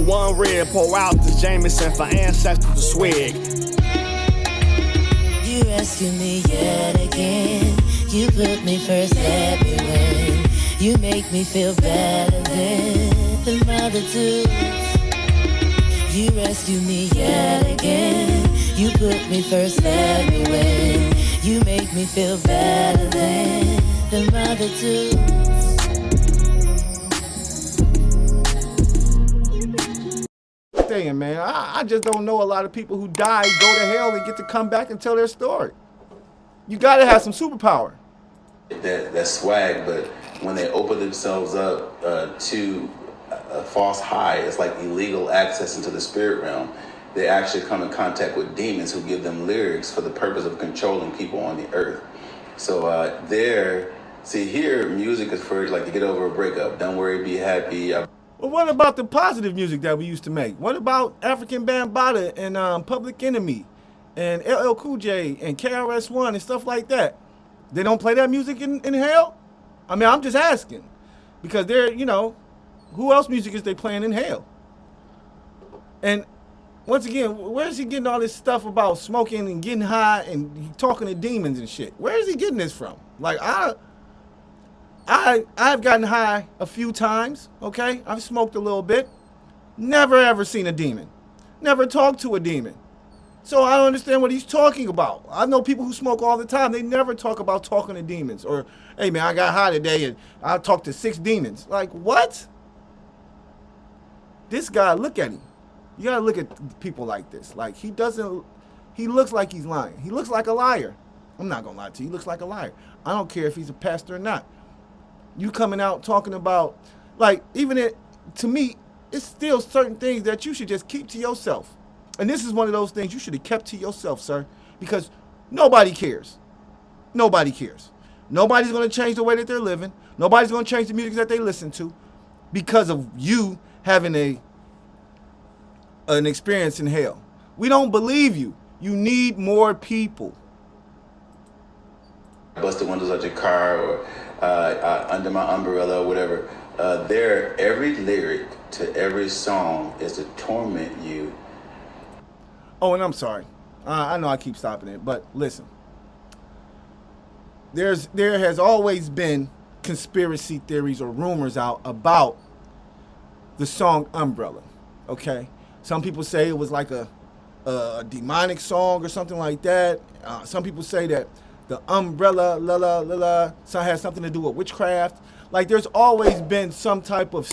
one red, pour out the Jameson for ancestors to swig. You rescue me yet again. You put me first everywhere. You make me feel better than the multitudes. You rescue me yet again. You put me first everywhere. You make me feel better than the multitudes. Saying, man, I just don't know a lot of people who die, go to hell, and get to come back and tell their story. You gotta have some superpower. That swag, but when they open themselves up to a false high, it's like illegal access into the spirit realm. They actually come in contact with demons who give them lyrics for the purpose of controlling people on the earth. So here, music is for like to get over a breakup. Don't worry, be happy. Well, what about the positive music that we used to make? What about African Bambaataa and Public Enemy and LL Cool J and KRS-One and stuff like that? They don't play that music in hell? I mean, I'm just asking. Because they're, who else music is they playing in hell? And once again, where is he getting all this stuff about smoking and getting high and talking to demons and shit? Where is he getting this from? Like, I've gotten high a few times, okay? I've smoked a little bit. Never ever seen a demon. Never talked to a demon. So I don't understand what he's talking about. I know people who smoke all the time. They never talk about talking to demons. Or, hey man, I got high today and I talked to 6 demons. Like, what? This guy, look at him. You gotta look at people like this. Like, he looks like he's lying. He looks like a liar. I'm not gonna lie to you. He looks like a liar. I don't care if he's a pastor or not. You coming out talking about, like, to me, it's still certain things that you should just keep to yourself. And this is one of those things you should have kept to yourself, sir, because nobody cares. Nobody cares. Nobody's going to change the way that they're living. Nobody's going to change the music that they listen to because of you having an experience in hell. We don't believe you. You need more people. Bust the windows of your car or under my umbrella or whatever. Every lyric to every song is to torment you. Oh, and I'm sorry. I know I keep stopping it, but listen. There has always been conspiracy theories or rumors out about the song Umbrella, okay? Some people say it was like a demonic song or something like that. Some people say that the umbrella, has something to do with witchcraft. Like, there's always been some type of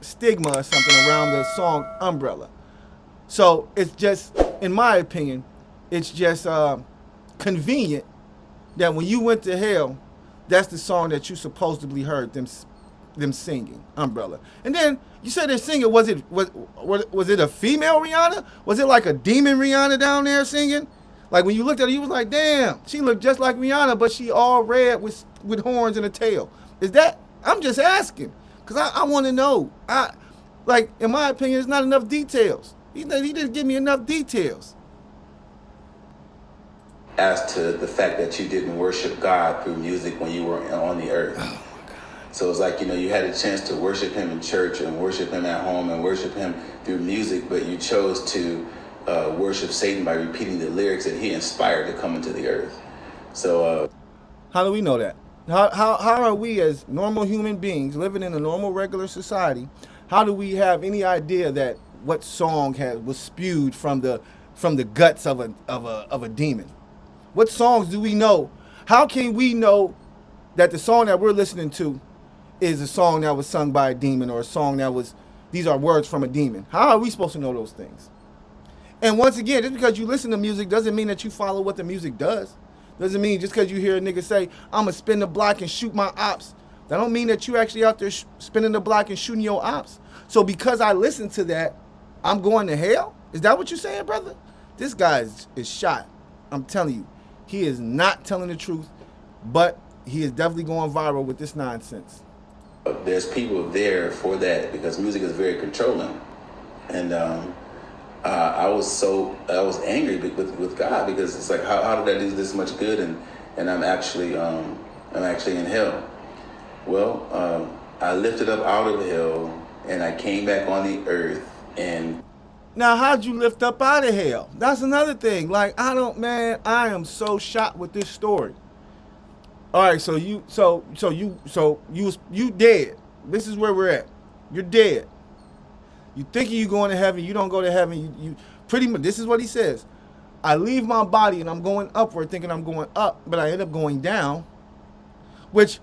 stigma or something around the song Umbrella. So it's just, in my opinion, it's just convenient that when you went to hell, that's the song that you supposedly heard them singing, Umbrella. And then you said they're singing, was it a female Rihanna? Was it like a demon Rihanna down there singing? Like, when you looked at her, you was like, damn, she looked just like Rihanna, but she all red with horns and a tail. Is that, I'm just asking, because I want to know. In my opinion, there's not enough details. He didn't give me enough details. As to the fact that you didn't worship God through music when you were on the earth. Oh my God. So it's like, you had a chance to worship him in church and worship him at home and worship him through music, but you chose to worship Satan by repeating the lyrics that he inspired to come into the earth. So how do we know that? How are we as normal human beings living in a normal regular society? How do we have any idea that what song was spewed from the guts of a demon? What songs do we know? How can we know that the song that we're listening to is a song that was sung by a demon, or a song these are words from a demon? How are we supposed to know those things? And once again, just because you listen to music doesn't mean that you follow what the music does. Doesn't mean just because you hear a nigga say, I'm going to spin the block and shoot my ops. That don't mean that you actually out there spinning the block and shooting your ops. So because I listen to that, I'm going to hell? Is that what you're saying, brother? This guy is shot. I'm telling you, he is not telling the truth, but he is definitely going viral with this nonsense. There's people there for that because music is very controlling. And I was angry with God because it's like, how did I do this much good and I'm actually in hell? Well, I lifted up out of hell and I came back on the earth And Now, how'd you lift up out of hell? That's another thing. Like, I am so shocked with this story. All right, so you dead. This is where we're at. You're dead. You thinking you going to heaven, you don't go to heaven. You pretty much, this is what he says. I leave my body and I'm going upward thinking I'm going up, but I end up going down. Which,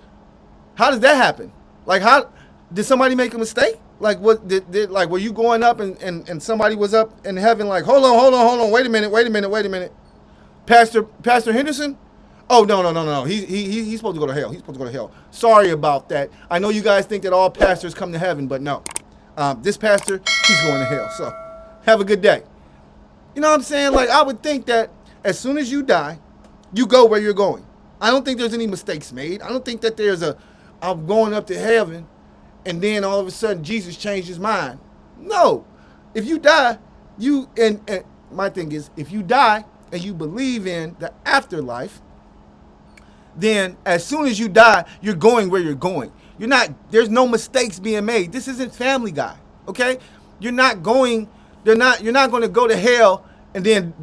how does that happen? Like, how did somebody make a mistake? Like, what did like, were you going up and somebody was up in heaven like, hold on, wait a minute. Pastor Henderson? Oh, no. He's supposed to go to hell. He's supposed to go to hell. Sorry about that. I know you guys think that all pastors come to heaven, but no. This pastor, he's going to hell. So, have a good day. You know what I'm saying? Like, I would think that as soon as you die, you go where you're going. I don't think there's any mistakes made. I don't think that there's I'm going up to heaven, and then all of a sudden Jesus changed his mind. No. If you die, and my thing is, if you die and you believe in the afterlife, then as soon as you die, you're going where you're going. There's no mistakes being made. This isn't Family Guy, okay? You're not going to go to hell and then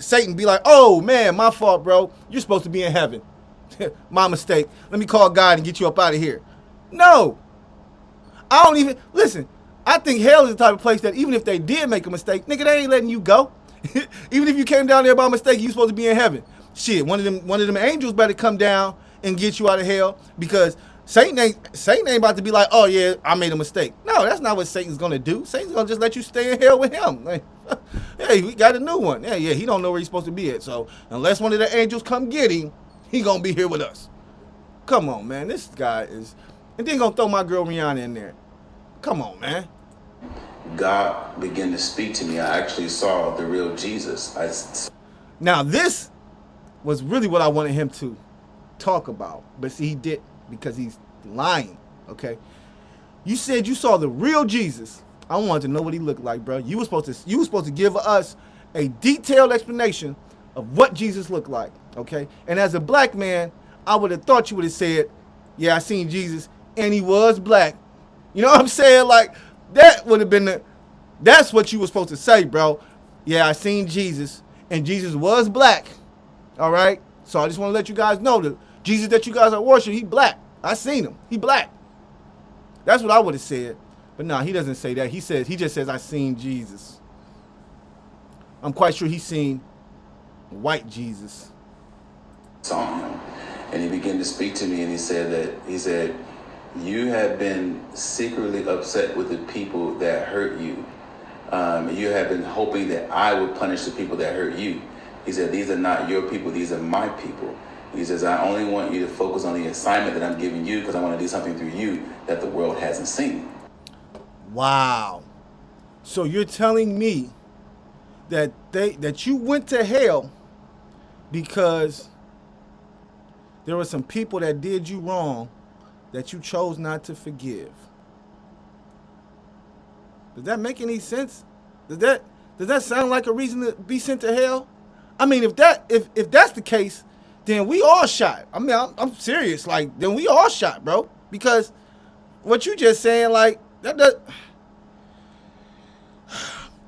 Satan be like, oh man, my fault, bro. You're supposed to be in heaven. My mistake. Let me call God and get you up out of here. No. Listen, I think hell is the type of place that even if they did make a mistake, nigga, they ain't letting you go. Even if you came down there by mistake, you supposed to be in heaven. Shit, one of them angels better come down and get you out of hell, because Satan ain't about to be like, oh yeah, I made a mistake. No, that's not what Satan's gonna do. Satan's gonna just let you stay in hell with him. Like, hey, we got a new one. Yeah, he don't know where he's supposed to be at. So unless one of the angels come get him, he gonna be here with us. Come on, man. This guy is, and then gonna throw my girl Rihanna in there. Come on, man. God began to speak to me. I actually saw the real Jesus. Now this was really what I wanted him to talk about, but see, he didn't, because he's lying. Okay, you said you saw the real Jesus. I wanted to know what he looked like, bro. You were supposed to give us a detailed explanation of what Jesus looked like. Okay, and as a black man, I would have thought you would have said, yeah, I seen Jesus and he was black. You know what I'm saying? Like, that would have been that's what you were supposed to say, bro. Yeah, I seen Jesus and Jesus was black. All right, so I just want to let you guys know that Jesus that you guys are worshiping, he black. I seen him. He black. That's what I would have said. But no, he doesn't say that. He just says, I seen Jesus. I'm quite sure he's seen white Jesus. Saw him, and he began to speak to me, and he said, you have been secretly upset with the people that hurt you. You have been hoping that I would punish the people that hurt you. He said, these are not your people, these are my people. He says, I only want you to focus on the assignment that I'm giving you, because I want to do something through you that the world hasn't seen. Wow. So you're telling me that you went to hell because there were some people that did you wrong that you chose not to forgive. Does that make any sense? Does that sound like a reason to be sent to hell? I mean, if that's the case, then we all shot. I mean, I'm serious. Like, then we all shot, bro. Because what you just saying, like, that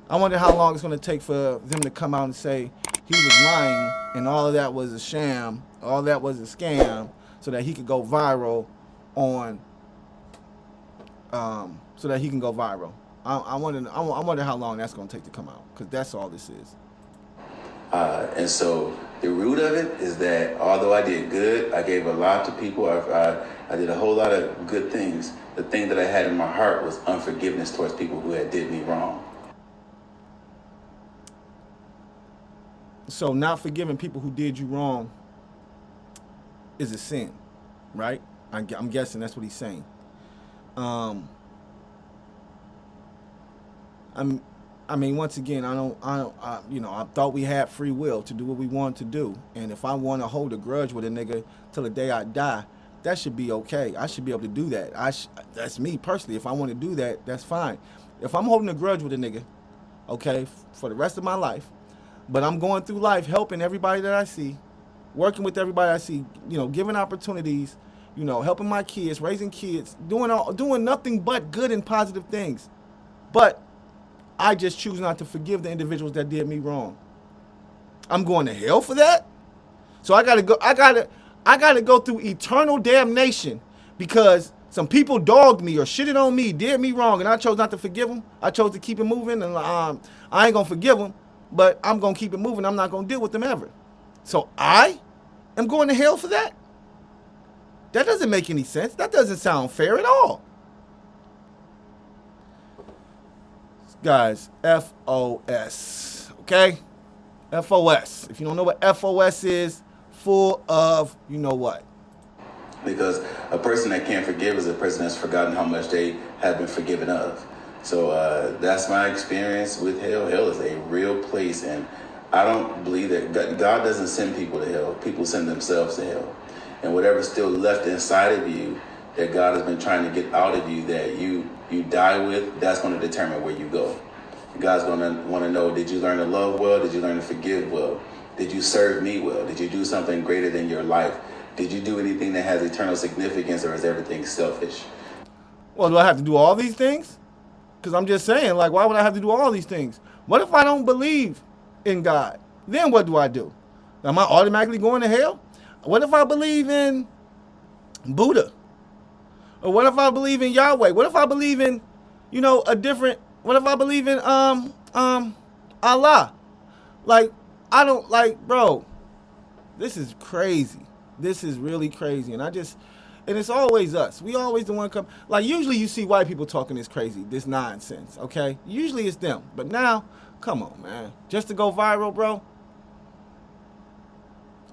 I wonder how long it's going to take for them to come out and say he was lying and all of that was a sham, all that was a scam, so that he could go viral on, so that he can go viral. I wonder how long that's going to take to come out, because that's all this is. And so the root of it is that although I did good, I gave a lot to people, I did a whole lot of good things. The thing that I had in my heart was unforgiveness towards people who had did me wrong. So not forgiving people who did you wrong is a sin, right? I'm guessing that's what he's saying. I mean, once again, I thought we had free will to do what we wanted to do. And if I want to hold a grudge with a nigga till the day I die, that should be okay. I should be able to do that. That's me personally. If I want to do that, that's fine. If I'm holding a grudge with a nigga, okay, for the rest of my life, but I'm going through life helping everybody that I see, working with everybody I see, giving opportunities, helping my kids, raising kids, doing nothing but good and positive things. But I just choose not to forgive the individuals that did me wrong. I'm going to hell for that? So I gotta go through eternal damnation because some people dogged me or shitted on me, did me wrong, and I chose not to forgive them. I chose to keep it moving, and I ain't gonna forgive them, but I'm gonna keep it moving. I'm not gonna deal with them ever. So I am going to hell for that? That doesn't make any sense. That doesn't sound fair at all. Guys, FOS, okay? FOS. If you don't know what FOS is, full of you know what. Because a person that can't forgive is a person that's forgotten how much they have been forgiven of. So that's my experience with hell. Hell is a real place, and I don't believe that God doesn't send people to hell. People send themselves to hell. And whatever's still left inside of you that God has been trying to get out of you that you die with, that's going to determine where you go. God's going to want to know, did you learn to love well? Did you learn to forgive well? Did you serve me well? Did you do something greater than your life? Did you do anything that has eternal significance, or is everything selfish? Well, do I have to do all these things? Because I'm just saying, like, why would I have to do all these things? What if I don't believe in God? Then what do I do? Am I automatically going to hell? What if I believe in Buddha? Or what if I believe in Yahweh? What if I believe in, what if I believe in Allah? Bro, this is crazy. This is really crazy. And it's always us. We always the one come. Like, usually you see white people talking this crazy, this nonsense, okay? Usually it's them. But now, come on, man. Just to go viral, bro.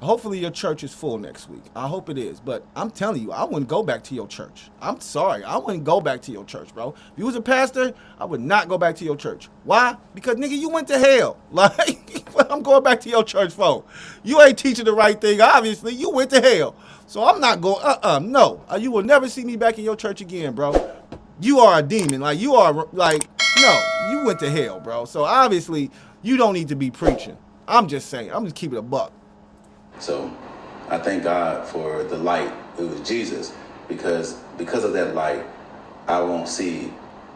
Hopefully your church is full next week. I hope it is. But I'm telling you, I wouldn't go back to your church. I'm sorry. I wouldn't go back to your church, bro. If you was a pastor, I would not go back to your church. Why? Because, nigga, you went to hell. Like, what I'm going back to your church for? You ain't teaching the right thing, obviously. You went to hell. So I'm not going, no. You will never see me back in your church again, bro. You are a demon. Like, you are, like, no. You went to hell, bro. So obviously, you don't need to be preaching. I'm just saying. I'm just keeping it a buck. So I thank God for the light. It was Jesus, because of that light, I won't see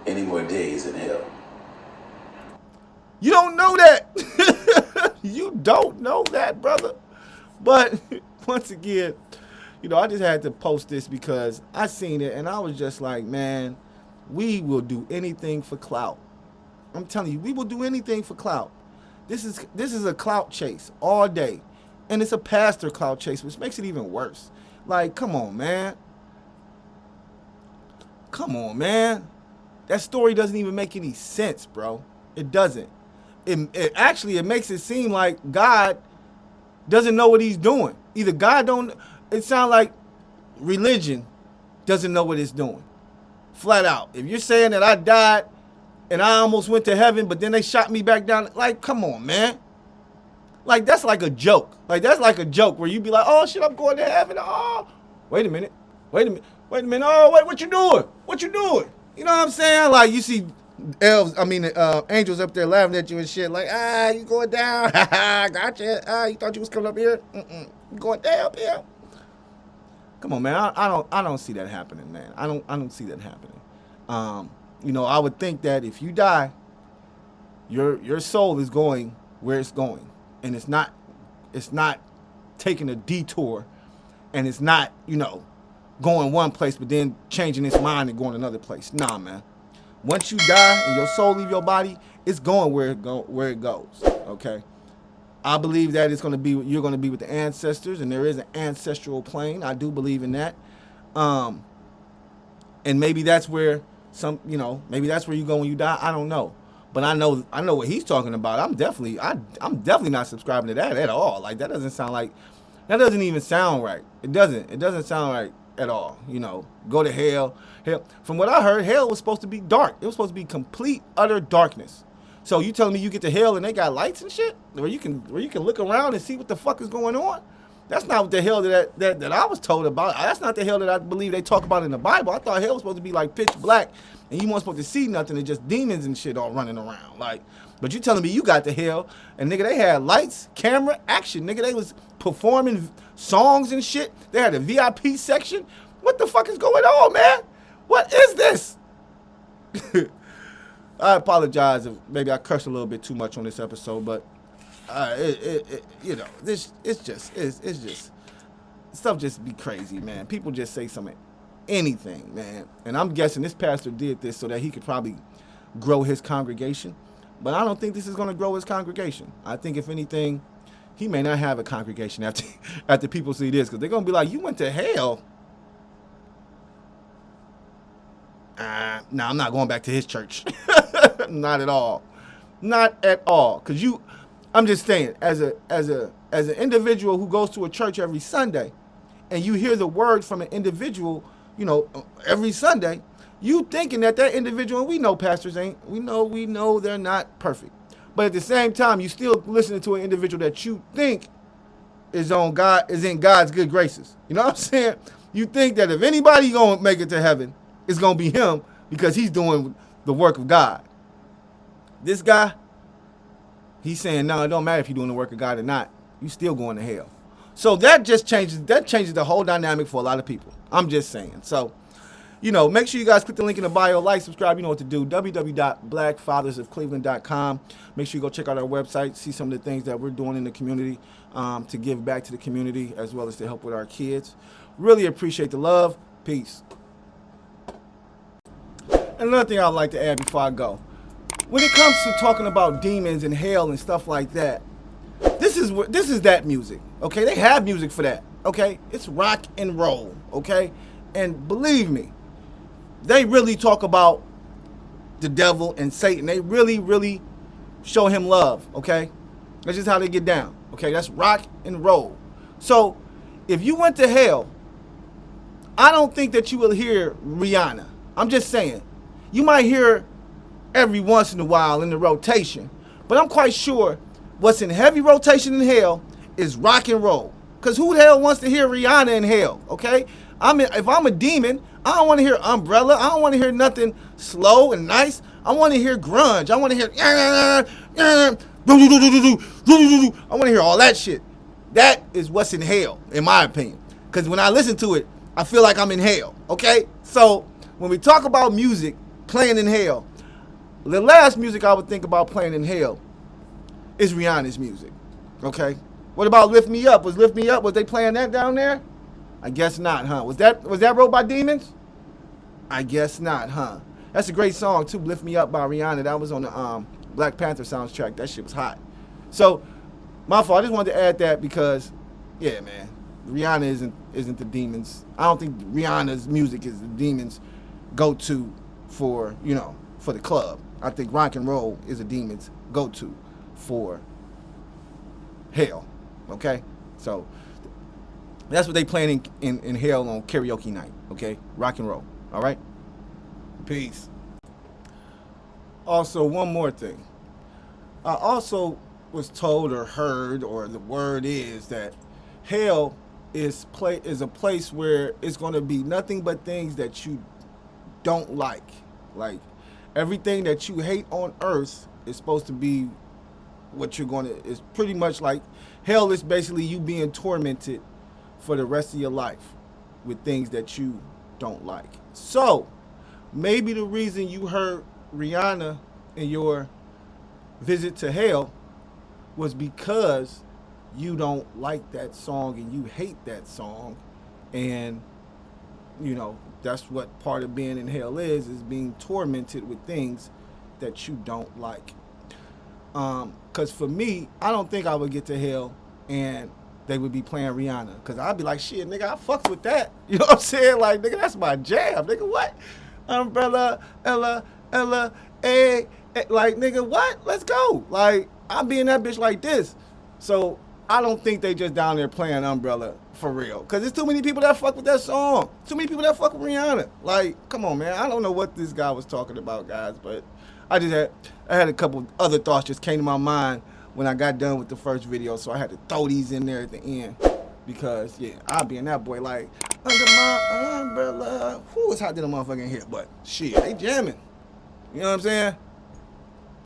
any more days in hell. You don't know that. You don't know that, brother. But once again, I just had to post this because I seen it and I was just like, man, we will do anything for clout. I'm telling you, we will do anything for clout. This is a clout chase all day. And it's a pastor clout chase, which makes it even worse. Like, come on, man. Come on, man. That story doesn't even make any sense, bro. It doesn't. It makes it seem like God doesn't know what he's doing. Either God don't, it sounds like religion doesn't know what it's doing. Flat out. If you're saying that I died and I almost went to heaven, but then they shot me back down, like, come on, man. Like, that's like a joke. Like, that's like a joke where you be like, oh, shit, I'm going to heaven. Oh, wait a minute. Oh, wait, what you doing? You know what I'm saying? Like, you see angels up there laughing at you and shit. Like, you going down. Gotcha. You thought you was coming up here? You going down here. Come on, man. I don't see that happening, man. I don't see that happening. I would think that if you die, your soul is going where it's going. And it's not taking a detour, and it's not, going one place but then changing its mind and going another place. Nah, man. Once you die and your soul leave your body, it's going where it goes. Okay. I believe that you're gonna be with the ancestors, and there is an ancestral plane. I do believe in that. And maybe that's where maybe that's where you go when you die. I don't know. But I know what he's talking about. I'm definitely not subscribing to that at all. Like, that doesn't even sound right. It doesn't sound right at all. Go to hell. Hell. From what I heard, hell was supposed to be dark. It was supposed to be complete, utter darkness. So you telling me you get to hell and they got lights and shit where you can look around and see what the fuck is going on? That's not the hell that I was told about. That's not the hell that I believe they talk about in the Bible. I thought hell was supposed to be like pitch black and you weren't supposed to see nothing and just demons and shit all running around. Like, but you telling me you got to hell and nigga, they had lights, camera, action. Nigga, they was performing songs and shit. They had a VIP section. What the fuck is going on, man? What is this? I apologize if maybe I cursed a little bit too much on this episode, but you know, it's just stuff just be crazy, man. People just say anything, man. And I'm guessing this pastor did this so that he could probably grow his congregation. But I don't think this is going to grow his congregation. I think if anything, he may not have a congregation after people see this, because they're going to be like, you went to hell. Nah, I'm not going back to his church. Not at all. Not at all. Because I'm just saying, as an individual who goes to a church every Sunday, and you hear the word from an individual, you know, every Sunday, you thinking that individual, and we know pastors we know they're not perfect. But at the same time, you still listening to an individual that you think is in God's good graces. You know what I'm saying? You think that if anybody gonna make it to heaven, it's gonna be him because he's doing the work of God. This guy, he's saying, no, it don't matter if you're doing the work of God or not. You still going to hell. So that changes the whole dynamic for a lot of people. I'm just saying. So, you know, make sure you guys click the link in the bio, like, subscribe, you know what to do, www.blackfathersofcleveland.com. Make sure you go check out our website, see some of the things that we're doing in the community to give back to the community as well as to help with our kids. Really appreciate the love. Peace. And another thing I'd like to add before I go. When it comes to talking about demons and hell and stuff like that, this is that music, okay? They have music for that, okay? It's rock and roll, okay? And believe me, they really talk about the devil and Satan. They really, really show him love, okay? That's just how they get down, okay? That's rock and roll. So if you went to hell, I don't think that you will hear Rihanna. I'm just saying. You might hear every once in a while in the rotation, but I'm quite sure what's in heavy rotation in hell is rock and roll. Because who the hell wants to hear Rihanna in hell, okay? If I'm a demon, I don't want to hear Umbrella. I don't want to hear nothing slow and nice. I want to hear grunge. I want to hear I want to hear all that shit. That is what's in hell, in my opinion. Because when I listen to it, I feel like I'm in hell, okay? So when we talk about music playing in hell, the last music I would think about playing in hell is Rihanna's music, okay? What about Lift Me Up? Was they playing that down there? I guess not, huh? Was that wrote by demons? I guess not, huh? That's a great song too, Lift Me Up by Rihanna. That was on the Black Panther soundtrack. That shit was hot. So, my fault. I just wanted to add that because, yeah, man, Rihanna isn't the demons. I don't think Rihanna's music is the demons' go-to for the club. I think rock and roll is a demon's go-to for hell. Okay, so that's what they playing in hell on karaoke night. Okay, rock and roll. All right, peace. Also, one more thing. I also was told or heard, or the word is that hell is a place where it's going to be nothing but things that you don't like. Like everything that you hate on earth is supposed to be what you're going to. It's pretty much like hell is basically you being tormented for the rest of your life with things that you don't like. So maybe the reason you heard Rihanna in your visit to hell was because you don't like that song and you hate that song, and that's what part of being in hell is being tormented with things that you don't like. Because for me, I don't think I would get to hell and they would be playing Rihanna, because I'd be like, shit, nigga, I fucks with that. You know what I'm saying? Like, nigga, that's my jam. Nigga, what? Umbrella, Ella, like, nigga, what? Let's go. Like, I'll be in that bitch like this. So I don't think they just down there playing Umbrella for real. Because there's too many people that fuck with that song. Too many people that fuck with Rihanna. Like, come on, man. I don't know what this guy was talking about, guys, but I had a couple other thoughts just came to my mind when I got done with the first video, so I had to throw these in there at the end. Because, yeah, I'll be in that boy like, under my umbrella. Whew, it's hot than a motherfucker in here, but shit, they jamming. You know what I'm saying?